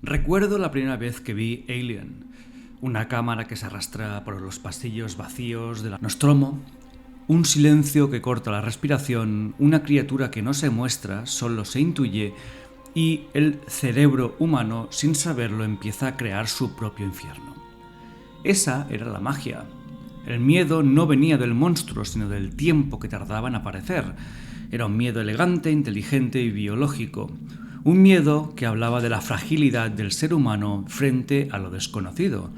Recuerdo la primera vez que vi Alien, una cámara que se arrastra por los pasillos vacíos de la Nostromo, un silencio que corta la respiración, una criatura que no se muestra, solo se intuye, y el cerebro humano, sin saberlo, empieza a crear su propio infierno. Esa era la magia. El miedo no venía del monstruo, sino del tiempo que tardaba en aparecer. Era un miedo elegante, inteligente y biológico. Un miedo que hablaba de la fragilidad del ser humano frente a lo desconocido.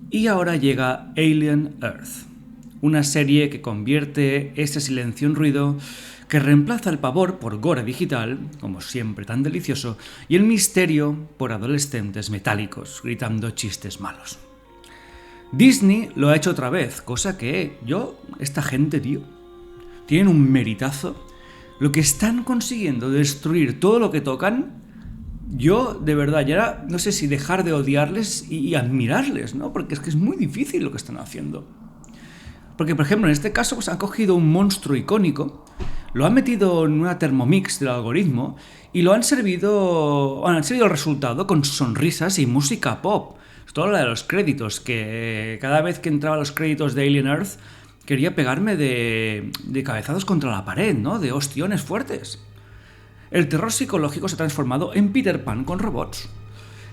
Y ahora llega Alien Earth, una serie que convierte ese silencio en ruido, que reemplaza el pavor por gore digital, como siempre tan delicioso, y el misterio por adolescentes metálicos gritando chistes malos. Disney lo ha hecho otra vez, cosa que esta gente, tienen un meritazo. Lo que están consiguiendo destruir todo lo que tocan, yo de verdad ya no sé si dejar de odiarles y admirarles, ¿no? Porque es que es muy difícil lo que están haciendo. Porque, por ejemplo, en este caso pues han cogido un monstruo icónico, lo han metido en una Thermomix del algoritmo y han servido el resultado con sonrisas y música pop. Todo lo de los créditos, que cada vez que entraba los créditos de Alien Earth quería pegarme de cabezazos contra la pared, ¿no? De ostiones fuertes. El terror psicológico se ha transformado en Peter Pan con robots.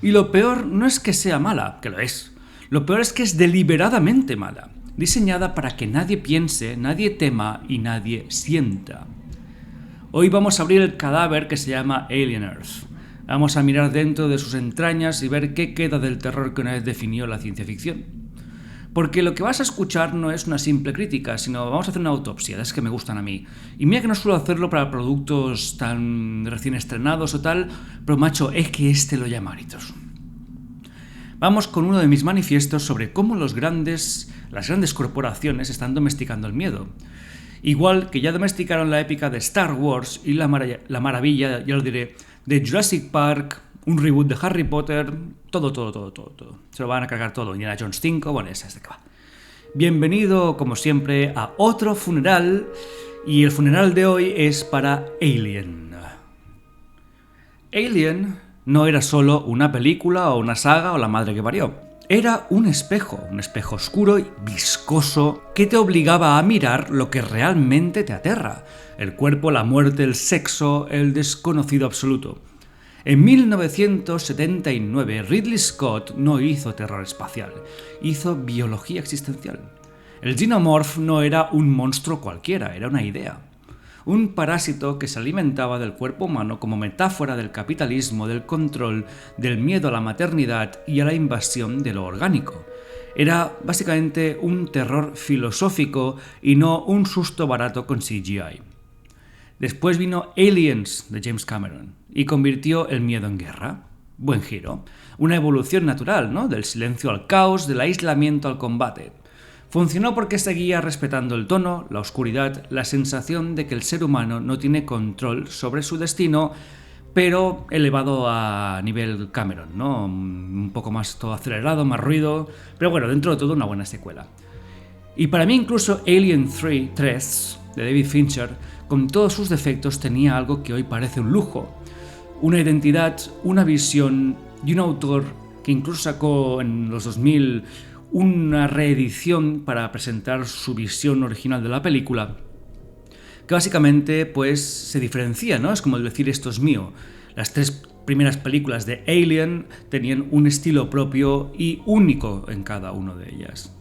Y lo peor no es que sea mala, que lo es. Lo peor es que es deliberadamente mala, diseñada para que nadie piense, nadie tema y nadie sienta. Hoy vamos a abrir el cadáver que se llama Alien Earth. Vamos a mirar dentro de sus entrañas y ver qué queda del terror que una vez definió la ciencia ficción. Porque lo que vas a escuchar no es una simple crítica, sino vamos a hacer una autopsia, es que me gustan a mí. Y mira que no suelo hacerlo para productos tan recién estrenados o tal, pero macho, es que lo llama a gritos. Vamos con uno de mis manifiestos sobre cómo las grandes corporaciones están domesticando el miedo. Igual que ya domesticaron la épica de Star Wars y la maravilla, ya lo diré, de Jurassic Park, un reboot de Harry Potter, todo. Se lo van a cargar todo. Indiana Jones 5, bueno, esa es de que va. Bienvenido, como siempre, a otro funeral, y el funeral de hoy es para Alien. Alien no era solo una película o una saga o la madre que parió. Era un espejo oscuro y viscoso que te obligaba a mirar lo que realmente te aterra: el cuerpo, la muerte, el sexo, el desconocido absoluto. En 1979, Ridley Scott no hizo terror espacial, hizo biología existencial. El Xenomorph no era un monstruo cualquiera, era una idea. Un parásito que se alimentaba del cuerpo humano como metáfora del capitalismo, del control, del miedo a la maternidad y a la invasión de lo orgánico. Era básicamente un terror filosófico y no un susto barato con CGI. Después vino Aliens de James Cameron y convirtió el miedo en guerra. Buen giro. Una evolución natural, ¿no? Del silencio al caos, del aislamiento al combate. Funcionó porque seguía respetando el tono, la oscuridad, la sensación de que el ser humano no tiene control sobre su destino, pero elevado a nivel Cameron, ¿no? Un poco más todo acelerado, más ruido, pero bueno, dentro de todo una buena secuela. Y para mí incluso Alien 3 de David Fincher, con todos sus defectos, tenía algo que hoy parece un lujo. Una identidad, una visión y un autor que incluso sacó en los 2000 una reedición para presentar su visión original de la película, que básicamente pues se diferencia, ¿no? Es como decir, esto es mío. Las tres primeras películas de Alien tenían un estilo propio y único en cada una de ellas.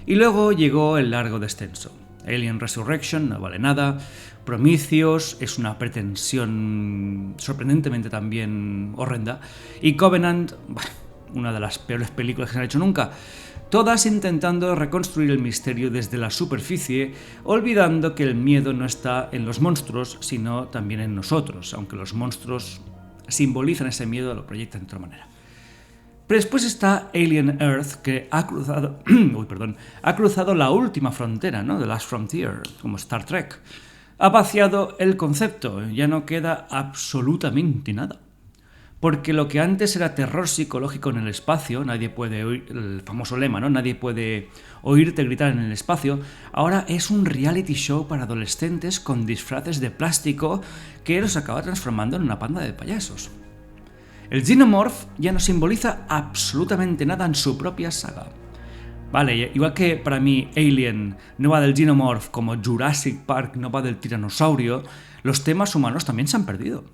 Y luego llegó el largo descenso. Alien Resurrection no vale nada, Prometheus es una pretensión sorprendentemente también horrenda, y Covenant, una de las peores películas que se han hecho nunca, todas intentando reconstruir el misterio desde la superficie, olvidando que el miedo no está en los monstruos, sino también en nosotros, aunque los monstruos simbolizan ese miedo, lo proyectan de otra manera. Pero después está Alien Earth, que ha cruzado la última frontera, ¿no? The Last Frontier, como Star Trek. Ha vaciado el concepto, ya no queda absolutamente nada. Porque lo que antes era terror psicológico en el espacio, nadie puede oír, el famoso lema, ¿no? Nadie puede oírte gritar en el espacio, ahora es un reality show para adolescentes con disfraces de plástico que los acaba transformando en una panda de payasos. El Xenomorph ya no simboliza absolutamente nada en su propia saga. Vale, igual que para mí Alien no va del Xenomorph como Jurassic Park no va del tiranosaurio, los temas humanos también se han perdido.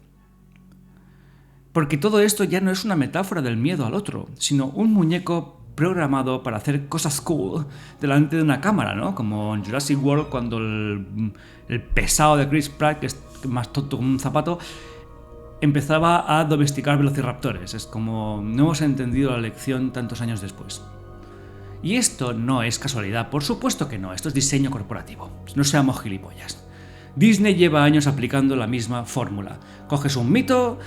Porque todo esto ya no es una metáfora del miedo al otro, sino un muñeco programado para hacer cosas cool delante de una cámara, ¿no? Como en Jurassic World cuando el pesado de Chris Pratt, que es más tonto como un zapato, empezaba a domesticar velociraptores. Es como no hemos entendido la lección tantos años después. Y esto no es casualidad, por supuesto que no, esto es diseño corporativo. No seamos gilipollas. Disney lleva años aplicando la misma fórmula. Coges un mito,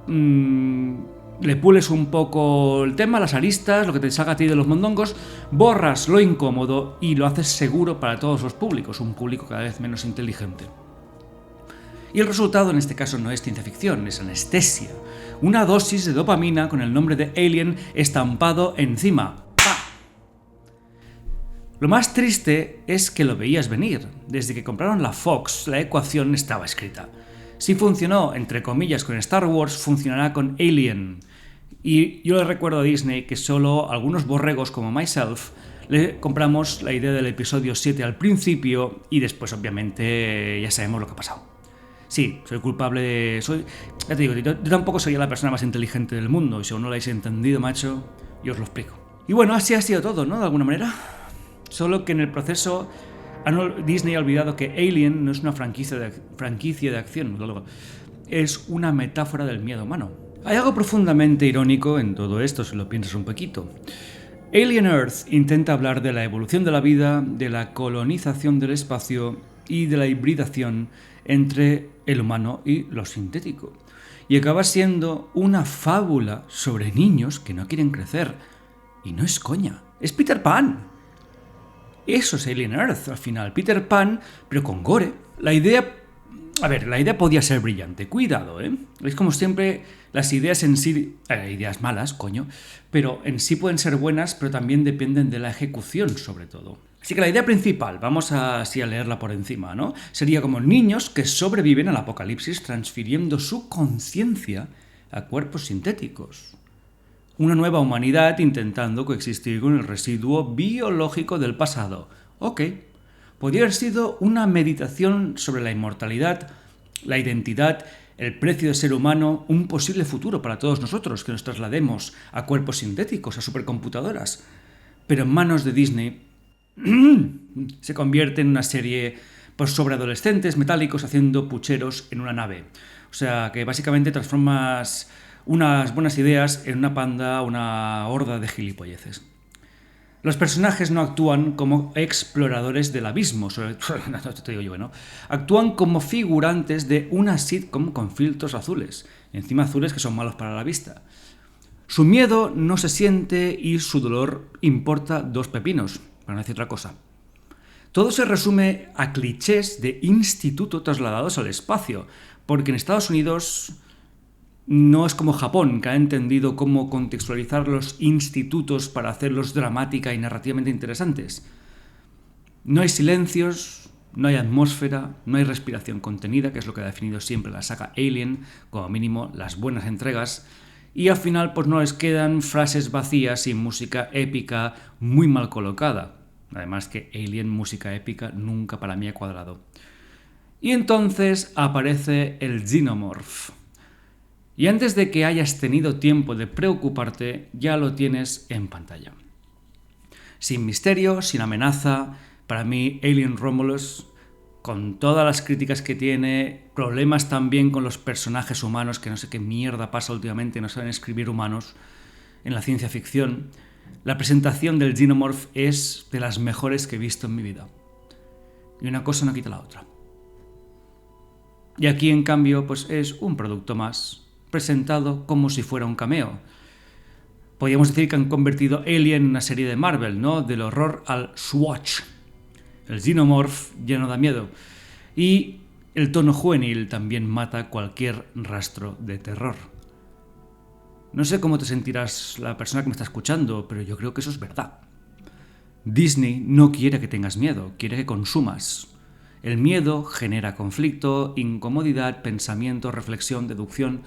le pules un poco el tema, las aristas, lo que te salga a ti de los mondongos, borras lo incómodo y lo haces seguro para todos los públicos, un público cada vez menos inteligente. Y el resultado en este caso no es ciencia ficción, es anestesia. Una dosis de dopamina con el nombre de Alien estampado encima. ¡Pah! Lo más triste es que lo veías venir. Desde que compraron la Fox, la ecuación estaba escrita. Si funcionó, entre comillas, con Star Wars, funcionará con Alien. Y yo le recuerdo a Disney que solo algunos borregos como myself le compramos la idea del episodio 7 al principio y después, obviamente, ya sabemos lo que ha pasado. Sí, soy culpable de... Ya te digo, yo tampoco soy la persona más inteligente del mundo y si aún no lo habéis entendido, macho, yo os lo explico. Y bueno, así ha sido todo, ¿no? De alguna manera. Solo que en el proceso Disney ha olvidado que Alien no es una franquicia de acción, es una metáfora del miedo humano. Hay algo profundamente irónico en todo esto, si lo piensas un poquito. Alien Earth intenta hablar de la evolución de la vida, de la colonización del espacio y de la hibridación entre el humano y lo sintético. Y acaba siendo una fábula sobre niños que no quieren crecer. Y no es coña, es Peter Pan. Eso es Alien Earth, al final. Peter Pan, pero con gore. La idea podía ser brillante. Cuidado, ¿eh? Es como siempre, las ideas en sí... ideas malas, coño. Pero en sí pueden ser buenas, pero también dependen de la ejecución, sobre todo. Así que la idea principal, vamos así a leerla por encima, ¿no? Sería como niños que sobreviven al apocalipsis transfiriendo su conciencia a cuerpos sintéticos. Una nueva humanidad intentando coexistir con el residuo biológico del pasado. Ok, podría haber sido una meditación sobre la inmortalidad, la identidad, el precio de ser humano, un posible futuro para todos nosotros que nos traslademos a cuerpos sintéticos, a supercomputadoras. Pero en manos de Disney se convierte en una serie sobre adolescentes metálicos haciendo pucheros en una nave. O sea que básicamente transformas unas buenas ideas en una panda, una horda de gilipolleces. Los personajes no actúan como exploradores del abismo, te digo yo, ¿no? Actúan como figurantes de una sitcom con filtros azules, encima azules que son malos para la vista. Su miedo no se siente y su dolor importa dos pepinos, para no decir otra cosa. Todo se resume a clichés de instituto trasladados al espacio, porque en Estados Unidos no es como Japón, que ha entendido cómo contextualizar los institutos para hacerlos dramática y narrativamente interesantes. No hay silencios, no hay atmósfera, no hay respiración contenida, que es lo que ha definido siempre la saga Alien, como mínimo las buenas entregas, y al final pues no les quedan frases vacías y música épica muy mal colocada. Además que Alien, música épica, nunca para mí ha cuadrado. Y entonces aparece el Xenomorph. Y antes de que hayas tenido tiempo de preocuparte, ya lo tienes en pantalla. Sin misterio, sin amenaza, para mí Alien Romulus, con todas las críticas que tiene, problemas también con los personajes humanos, que no sé qué mierda pasa últimamente, no saben escribir humanos en la ciencia ficción, la presentación del Xenomorph es de las mejores que he visto en mi vida. Y una cosa no quita la otra. Y aquí, en cambio, pues es un producto más, presentado como si fuera un cameo. Podríamos decir que han convertido Alien en una serie de Marvel, ¿no? Del horror al Swatch. El Xenomorph ya no da miedo. Y el tono juvenil también mata cualquier rastro de terror. No sé cómo te sentirás la persona que me está escuchando, pero yo creo que eso es verdad. Disney no quiere que tengas miedo, quiere que consumas. El miedo genera conflicto, incomodidad, pensamiento, reflexión, deducción.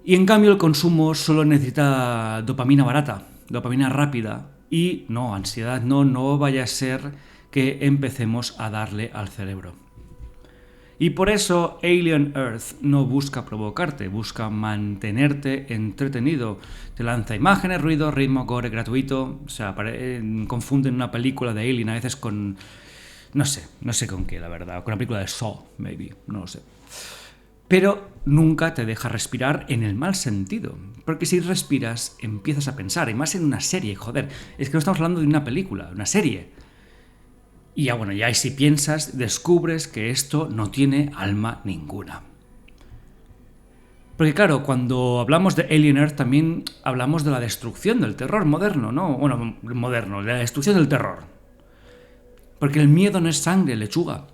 Y en cambio el consumo solo necesita dopamina barata, dopamina rápida y no, ansiedad no vaya a ser que empecemos a darle al cerebro. Y por eso Alien Earth no busca provocarte, busca mantenerte entretenido. Te lanza imágenes, ruido, ritmo, gore gratuito. O sea, confunden una película de Alien a veces con... No sé con qué, la verdad. Con una película de Saw, maybe, no lo sé. Pero nunca te deja respirar en el mal sentido. Porque si respiras, empiezas a pensar. Y más en una serie, joder. Es que no estamos hablando de una película, una serie. Y ya si piensas, descubres que esto no tiene alma ninguna. Porque claro, cuando hablamos de Alien Earth también hablamos de la destrucción del terror moderno, ¿no? Bueno, moderno, de la destrucción del terror. Porque el miedo no es sangre, lechuga.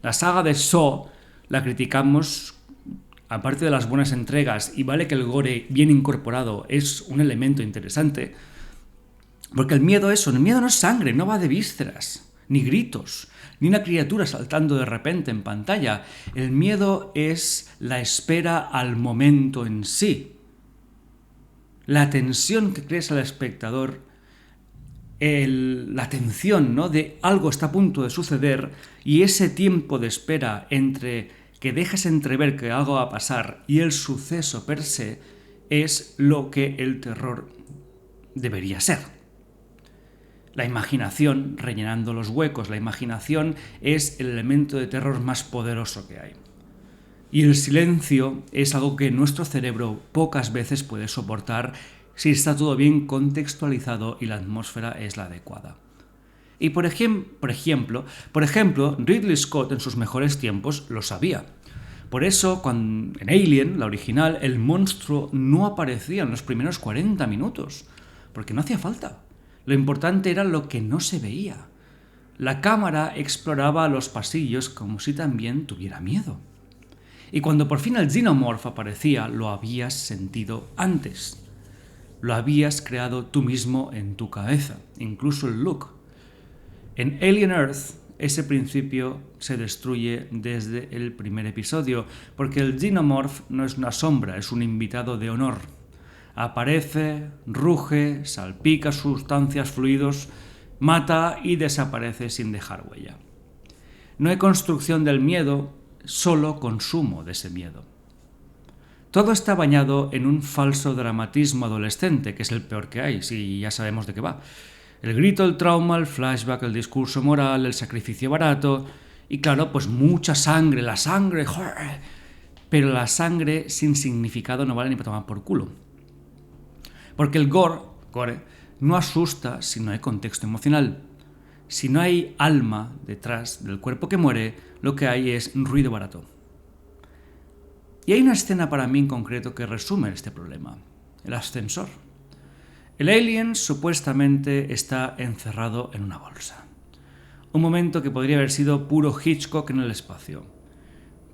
La saga de Saw la criticamos, aparte de las buenas entregas, y vale que el gore bien incorporado es un elemento interesante, porque el miedo no es sangre, no va de vísceras, ni gritos, ni una criatura saltando de repente en pantalla. El miedo es la espera al momento en sí. La tensión que crees al espectador, la tensión, ¿no?, de algo está a punto de suceder, y ese tiempo de espera entre que dejas entrever que algo va a pasar y el suceso per se es lo que el terror debería ser. La imaginación rellenando los huecos, la imaginación es el elemento de terror más poderoso que hay. Y el silencio es algo que nuestro cerebro pocas veces puede soportar si está todo bien contextualizado y la atmósfera es la adecuada. Y por ejemplo, Ridley Scott en sus mejores tiempos lo sabía. Por eso, en Alien, la original, el monstruo no aparecía en los primeros 40 minutos, porque no hacía falta. Lo importante era lo que no se veía. La cámara exploraba los pasillos como si también tuviera miedo. Y cuando por fin el Xenomorph aparecía, lo habías sentido antes. Lo habías creado tú mismo en tu cabeza, incluso el look. En Alien Earth, ese principio se destruye desde el primer episodio, porque el Xenomorph no es una sombra, es un invitado de honor. Aparece, ruge, salpica sustancias, fluidos, mata y desaparece sin dejar huella. No hay construcción del miedo, solo consumo de ese miedo. Todo está bañado en un falso dramatismo adolescente, que es el peor que hay, si ya sabemos de qué va. El grito, el trauma, el flashback, el discurso moral, el sacrificio barato y claro, pues mucha sangre, la sangre, ¡joder! Pero la sangre sin significado no vale ni para tomar por culo. Porque el gore, no asusta si no hay contexto emocional. Si no hay alma detrás del cuerpo que muere, lo que hay es ruido barato. Y hay una escena para mí en concreto que resume este problema: el ascensor. El alien supuestamente está encerrado en una bolsa. Un momento que podría haber sido puro Hitchcock en el espacio.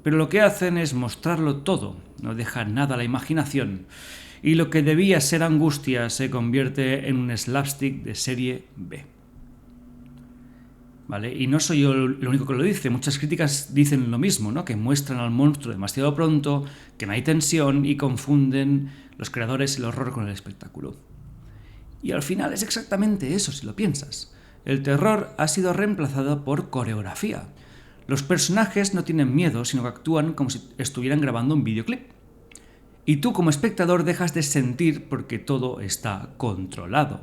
Pero lo que hacen es mostrarlo todo, no dejan nada a la imaginación, y lo que debía ser angustia se convierte en un slapstick de serie B. ¿Vale? Y no soy yo el único que lo dice, muchas críticas dicen lo mismo, ¿no? Que muestran al monstruo demasiado pronto, que no hay tensión y confunden los creadores el horror con el espectáculo. Y al final es exactamente eso, si lo piensas. El terror ha sido reemplazado por coreografía. Los personajes no tienen miedo, sino que actúan como si estuvieran grabando un videoclip. Y tú como espectador dejas de sentir porque todo está controlado.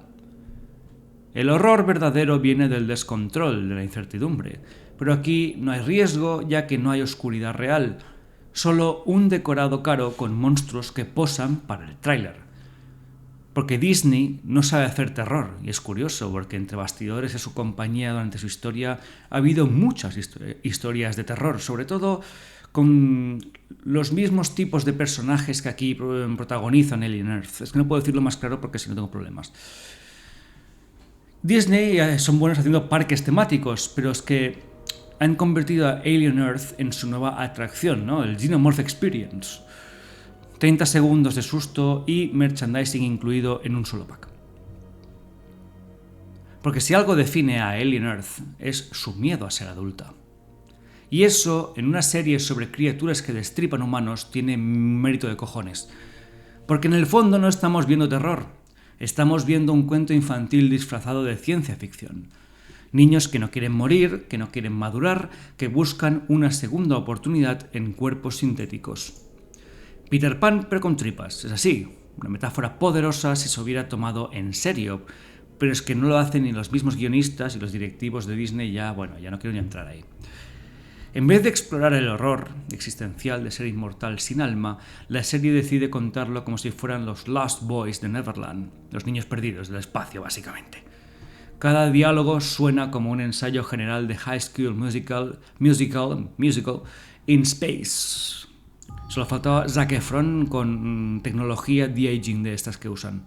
El horror verdadero viene del descontrol, de la incertidumbre. Pero aquí no hay riesgo, ya que no hay oscuridad real. Solo un decorado caro con monstruos que posan para el tráiler. Porque Disney no sabe hacer terror, y es curioso, porque entre bastidores de su compañía durante su historia ha habido muchas historias de terror, sobre todo con los mismos tipos de personajes que aquí protagonizan Alien Earth. Es que no puedo decirlo más claro porque si no tengo problemas. Disney son buenos haciendo parques temáticos, pero es que han convertido a Alien Earth en su nueva atracción, ¿no? El Xenomorph Experience. 30 segundos de susto y merchandising incluido en un solo pack. Porque si algo define a Alien Earth es su miedo a ser adulta. Y eso, en una serie sobre criaturas que destripan humanos, tiene mérito de cojones. Porque en el fondo no estamos viendo terror, estamos viendo un cuento infantil disfrazado de ciencia ficción. Niños que no quieren morir, que no quieren madurar, que buscan una segunda oportunidad en cuerpos sintéticos. Peter Pan, pero con tripas, es así, una metáfora poderosa si se hubiera tomado en serio, pero es que no lo hacen ni los mismos guionistas y los directivos de Disney, ya no quiero ni entrar ahí. En vez de explorar el horror existencial de ser inmortal sin alma, la serie decide contarlo como si fueran los Lost Boys de Neverland, los niños perdidos del espacio, básicamente. Cada diálogo suena como un ensayo general de High School Musical in Space. Solo faltaba Zac Efron con tecnología de-aging de estas que usan.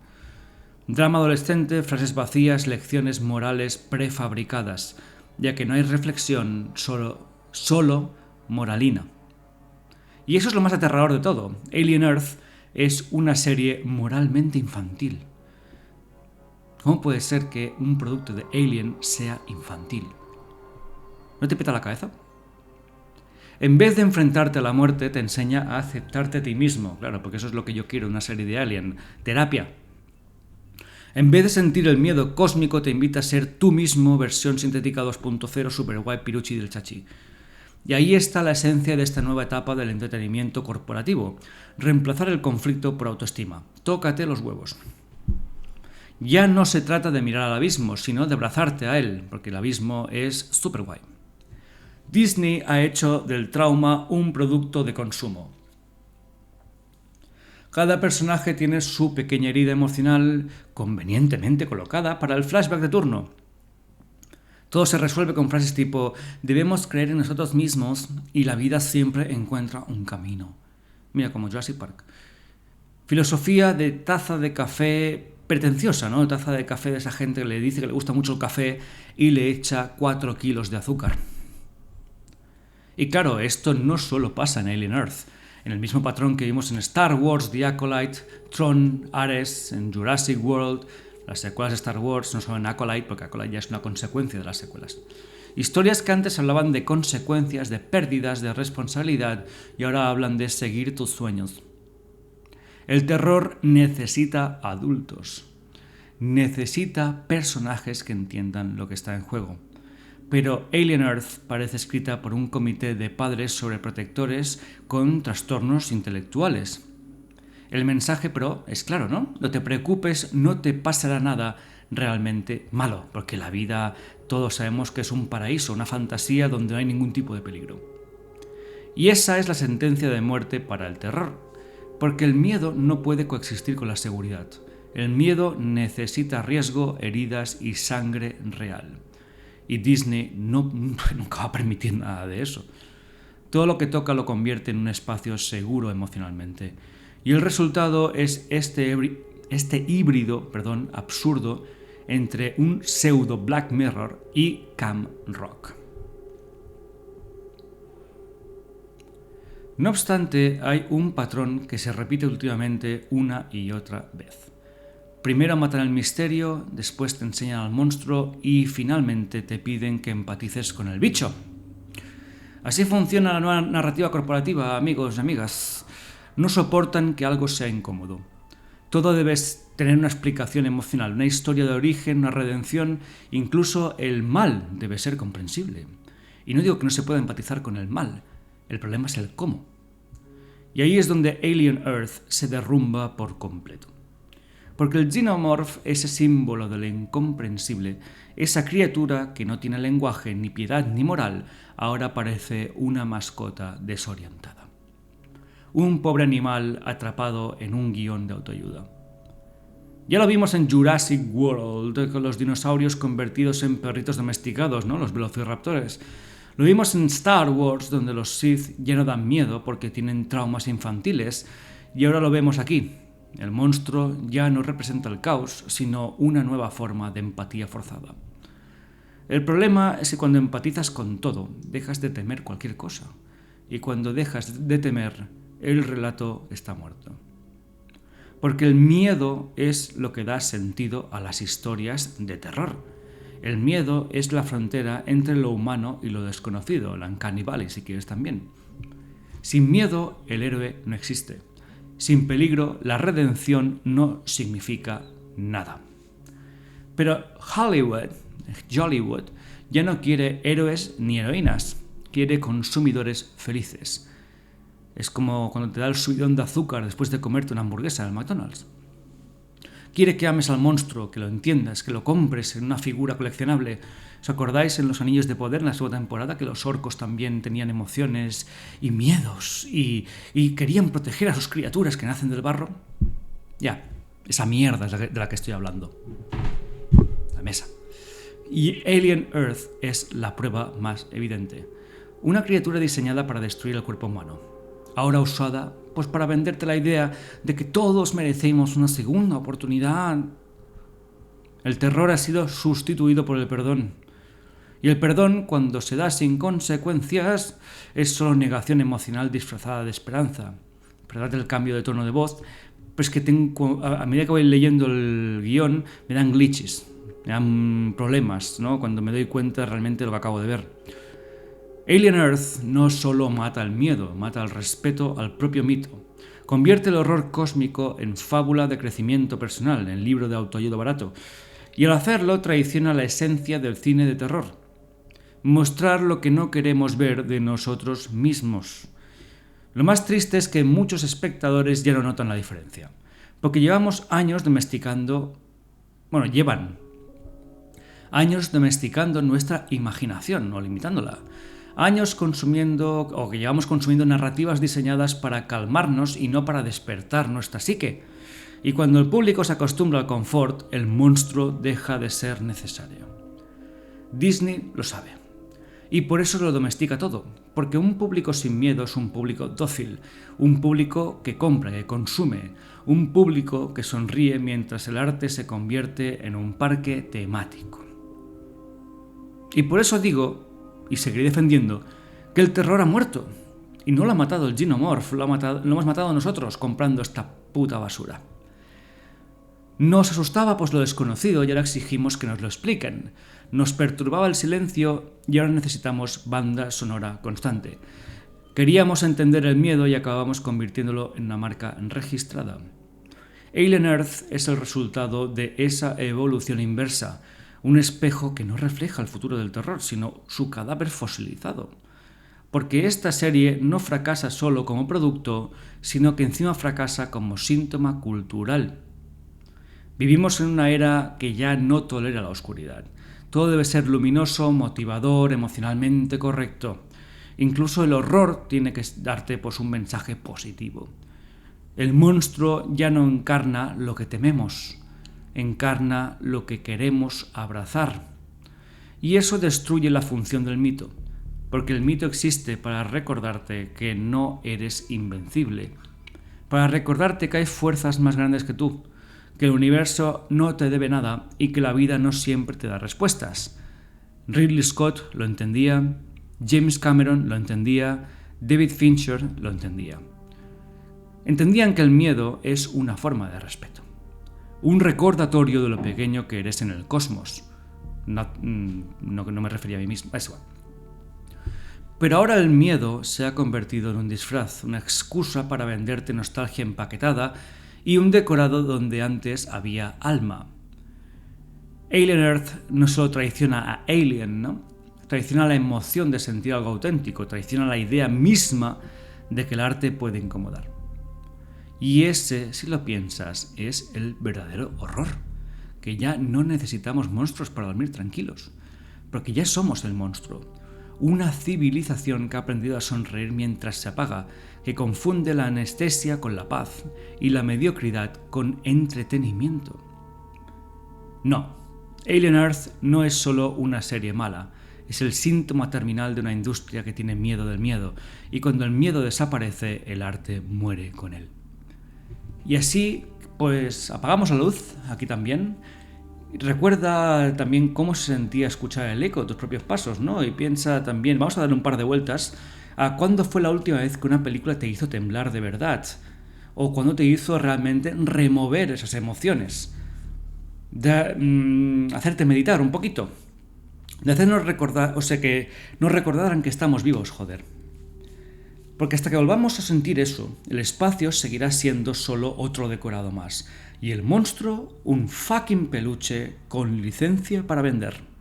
Drama adolescente, frases vacías, lecciones morales prefabricadas, ya que no hay reflexión, solo moralina. Y eso es lo más aterrador de todo. Alien Earth es una serie moralmente infantil. ¿Cómo puede ser que un producto de Alien sea infantil? ¿No te peta la cabeza? En vez de enfrentarte a la muerte, te enseña a aceptarte a ti mismo. Claro, porque eso es lo que yo quiero en una serie de Alien. Terapia. En vez de sentir el miedo cósmico, te invita a ser tú mismo, versión sintética 2.0, super guay, piruchi del chachi. Y ahí está la esencia de esta nueva etapa del entretenimiento corporativo. Reemplazar el conflicto por autoestima. Tócate los huevos. Ya no se trata de mirar al abismo, sino de abrazarte a él, porque el abismo es súper guay. Disney ha hecho del trauma un producto de consumo. Cada personaje tiene su pequeña herida emocional convenientemente colocada para el flashback de turno. Todo se resuelve con frases tipo «debemos creer en nosotros mismos y la vida siempre encuentra un camino». Mira, como Jurassic Park. Filosofía de taza de café pretenciosa, ¿no? Taza de café de esa gente que le dice que le gusta mucho el café y le echa 4 kilos de azúcar. Y claro, esto no solo pasa en Alien Earth. En el mismo patrón que vimos en Star Wars, The Acolyte, Tron, Ares, en Jurassic World. Las secuelas de Star Wars no son en Acolyte, porque Acolyte ya es una consecuencia de las secuelas. Historias que antes hablaban de consecuencias, de pérdidas, de responsabilidad, y ahora hablan de seguir tus sueños. El terror necesita adultos. Necesita personajes que entiendan lo que está en juego. Pero Alien Earth parece escrita por un comité de padres sobreprotectores con trastornos intelectuales. El mensaje, pero, es claro, ¿no? No te preocupes, no te pasará nada realmente malo, porque la vida todos sabemos que es un paraíso, una fantasía donde no hay ningún tipo de peligro. Y esa es la sentencia de muerte para el terror, porque el miedo no puede coexistir con la seguridad. El miedo necesita riesgo, heridas y sangre real. Y Disney nunca va a permitir nada de eso. Todo lo que toca lo convierte en un espacio seguro emocionalmente. Y el resultado es este híbrido absurdo entre un pseudo Black Mirror y Camp Rock. No obstante, hay un patrón que se repite últimamente una y otra vez. Primero matan el misterio, después te enseñan al monstruo y finalmente te piden que empatices con el bicho. Así funciona la nueva narrativa corporativa, amigos y amigas. No soportan que algo sea incómodo. Todo debe tener una explicación emocional, una historia de origen, una redención, incluso el mal debe ser comprensible. Y no digo que no se pueda empatizar con el mal, el problema es el cómo. Y ahí es donde Alien Earth se derrumba por completo. Porque el Xenomorph, ese símbolo de lo incomprensible, esa criatura que no tiene lenguaje, ni piedad ni moral, ahora parece una mascota desorientada. Un pobre animal atrapado en un guión de autoayuda. Ya lo vimos en Jurassic World, con los dinosaurios convertidos en perritos domesticados, ¿no? Los velociraptores. Lo vimos en Star Wars, donde los Sith ya no dan miedo porque tienen traumas infantiles, y ahora lo vemos aquí. El monstruo ya no representa el caos, sino una nueva forma de empatía forzada. El problema es que cuando empatizas con todo, dejas de temer cualquier cosa. Y cuando dejas de temer, el relato está muerto. Porque el miedo es lo que da sentido a las historias de terror. El miedo es la frontera entre lo humano y lo desconocido, la Uncanny Valley si quieres también. Sin miedo, el héroe no existe. Sin peligro, la redención no significa nada. Pero Hollywood, ya no quiere héroes ni heroínas, quiere consumidores felices. Es como cuando te da el subidón de azúcar después de comerte una hamburguesa en el McDonald's. Quiere que ames al monstruo, que lo entiendas, que lo compres en una figura coleccionable. ¿Os acordáis en Los Anillos de Poder, en la segunda temporada, que los orcos también tenían emociones y miedos y querían proteger a sus criaturas que nacen del barro? Ya, esa mierda es de la que estoy hablando. La mesa. Y Alien Earth es la prueba más evidente. Una criatura diseñada para destruir el cuerpo humano. Ahora usada, pues para venderte la idea de que todos merecemos una segunda oportunidad. El terror ha sido sustituido por el perdón. Y el perdón, cuando se da sin consecuencias, es solo negación emocional disfrazada de esperanza. Perdón el cambio de tono de voz, pues que a medida que voy leyendo el guión, me dan glitches, me dan problemas, ¿no? Cuando me doy cuenta realmente de lo que acabo de ver. Alien Earth no solo mata el miedo, mata el respeto al propio mito. Convierte el horror cósmico en fábula de crecimiento personal, en libro de autoayuda barato. Y al hacerlo traiciona la esencia del cine de terror. Mostrar lo que no queremos ver de nosotros mismos. Lo más triste es que muchos espectadores ya no notan la diferencia. Porque llevan años domesticando nuestra imaginación o limitándola. Años que llevamos consumiendo narrativas diseñadas para calmarnos y no para despertar nuestra psique. Y cuando el público se acostumbra al confort, el monstruo deja de ser necesario. Disney lo sabe. Y por eso lo domestica todo. Porque un público sin miedo es un público dócil. Un público que compra, que consume. Un público que sonríe mientras el arte se convierte en un parque temático. Y por eso digo, y seguiré defendiendo, que el terror ha muerto. Y no lo ha matado el Xenomorph, lo hemos matado nosotros comprando esta puta basura. Nos asustaba pues lo desconocido y ahora exigimos que nos lo expliquen. Nos perturbaba el silencio y ahora necesitamos banda sonora constante. Queríamos entender el miedo y acabamos convirtiéndolo en una marca registrada. Alien Earth es el resultado de esa evolución inversa, un espejo que no refleja el futuro del terror, sino su cadáver fosilizado. Porque esta serie no fracasa solo como producto, sino que encima fracasa como síntoma cultural. Vivimos en una era que ya no tolera la oscuridad. Todo debe ser luminoso, motivador, emocionalmente correcto. Incluso el horror tiene que darte pues, un mensaje positivo. El monstruo ya no encarna lo que tememos, encarna lo que queremos abrazar. Y eso destruye la función del mito, porque el mito existe para recordarte que no eres invencible, para recordarte que hay fuerzas más grandes que tú, que el universo no te debe nada y que la vida no siempre te da respuestas. Ridley Scott lo entendía, James Cameron lo entendía, David Fincher lo entendía. Entendían que el miedo es una forma de respeto, un recordatorio de lo pequeño que eres en el cosmos. No me refería a mí mismo, eso. Pero ahora el miedo se ha convertido en un disfraz, una excusa para venderte nostalgia empaquetada y un decorado donde antes había alma. Alien Earth no solo traiciona a Alien, ¿no? Traiciona la emoción de sentir algo auténtico, traiciona la idea misma de que el arte puede incomodar. Y ese, si lo piensas, es el verdadero horror, que ya no necesitamos monstruos para dormir tranquilos, porque ya somos el monstruo. Una civilización que ha aprendido a sonreír mientras se apaga, que confunde la anestesia con la paz y la mediocridad con entretenimiento. No, Alien Earth no es solo una serie mala, es el síntoma terminal de una industria que tiene miedo del miedo, y cuando el miedo desaparece, el arte muere con él. Y así, pues apagamos la luz, aquí también. Recuerda también cómo se sentía escuchar el eco de tus propios pasos, ¿no? Y piensa también, vamos a darle un par de vueltas a cuándo fue la última vez que una película te hizo temblar de verdad, o cuándo te hizo realmente remover esas emociones, de hacerte meditar un poquito, de hacernos recordar, que nos recordaran que estamos vivos, joder. Porque hasta que volvamos a sentir eso, el espacio seguirá siendo solo otro decorado más. Y el monstruo, un fucking peluche con licencia para vender.